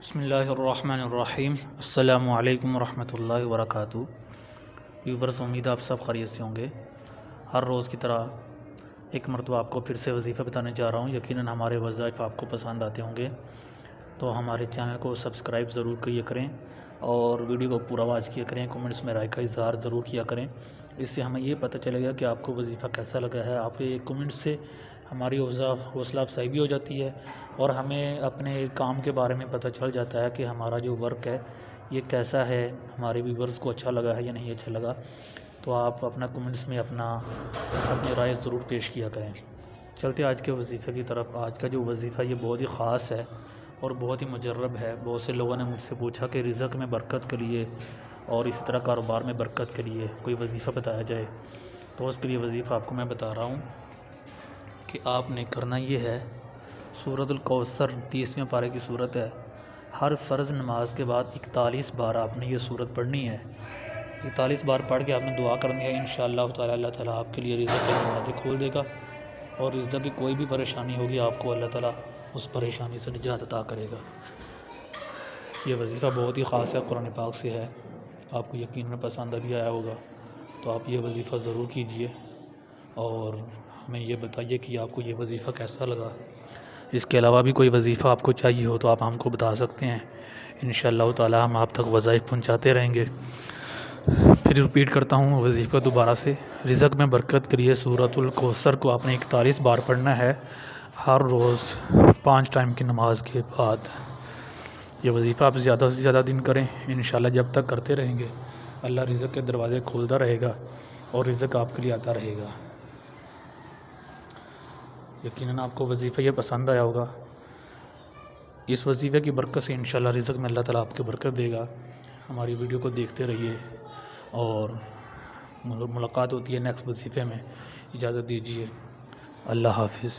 بسم اللہ الرحمن الرحیم۔ السلام علیکم ورحمۃ اللہ وبرکاتہ۔ ویورز، امید آپ سب خیریت سے ہوں گے۔ ہر روز کی طرح ایک مرتبہ آپ کو پھر سے وظیفہ بتانے جا رہا ہوں۔ یقیناً ہمارے وظائف آپ کو پسند آتے ہوں گے، تو ہمارے چینل کو سبسکرائب ضرور کیا کریں اور ویڈیو کو پورا واچ کیا کریں۔ کمنٹس میں رائے کا اظہار ضرور کیا کریں، اس سے ہمیں یہ پتہ چلے گا کہ آپ کو وظیفہ کیسا لگا ہے۔ آپ کے کمنٹ سے ہماری حوصلہ افزائی بھی ہو جاتی ہے اور ہمیں اپنے کام کے بارے میں پتہ چل جاتا ہے کہ ہمارا جو ورک ہے یہ کیسا ہے، ہمارے ویورز کو اچھا لگا ہے یا نہیں اچھا لگا۔ تو آپ اپنا کمنٹس میں اپنی رائے ضرور پیش کیا کریں۔ چلتے آج کے وظیفے کی طرف۔ آج کا جو وظیفہ یہ بہت ہی خاص ہے اور بہت ہی مجرب ہے۔ بہت سے لوگوں نے مجھ سے پوچھا کہ رزق میں برکت کے لیے اور اسی طرح کاروبار میں برکت کے لیے کوئی وظیفہ بتایا جائے، تو اس کے لیے وظیفہ آپ کو میں بتا رہا ہوں کہ آپ نے کرنا یہ ہے۔ سورۃ الکوثر 30ویں پارے کی صورت ہے۔ ہر فرض نماز کے بعد 41 بار آپ نے یہ صورت پڑھنی ہے۔ 41 بار پڑھ کے آپ نے دعا کرنی ہے۔ انشاءاللہ تعالی اللہ تعالیٰ آپ کے لیے رزق کے دروازے کھول دے گا اور رزق کی کوئی بھی پریشانی ہوگی آپ کو اللہ تعالیٰ اس پریشانی سے نجات عطا کرے گا۔ یہ وظیفہ بہت ہی خاص ہے، قرآن پاک سے ہے، آپ کو یقیناً پسند بھی آیا ہوگا۔ تو آپ یہ وظیفہ ضرور کیجئے اور ہمیں یہ بتائیے کہ آپ کو یہ وظیفہ کیسا لگا۔ اس کے علاوہ بھی کوئی وظیفہ آپ کو چاہیے ہو تو آپ ہم کو بتا سکتے ہیں۔ انشاءاللہ تعالی ہم آپ تک وظائف پہنچاتے رہیں گے۔ پھر رپیٹ کرتا ہوں وظیفہ دوبارہ سے۔ رزق میں برکت کے لیے سورۃ الکوثر کو آپ نے 41 بار پڑھنا ہے، ہر روز 5 ٹائم کی نماز کے بعد۔ یہ وظیفہ آپ زیادہ سے زیادہ دن کریں، انشاءاللہ جب تک کرتے رہیں گے اللہ رزق کے دروازے کھولتا رہے گا اور رزق آپ کے لیے آتا رہے گا۔ یقیناً آپ کو وظیفہ یہ پسند آیا ہوگا۔ اس وظیفے کی برکت سے انشاءاللہ رزق میں اللہ تعالیٰ آپ کو برکت دے گا۔ ہماری ویڈیو کو دیکھتے رہیے اور ملاقات ہوتی ہے نیکسٹ وظیفے میں۔ اجازت دیجیے، اللہ حافظ۔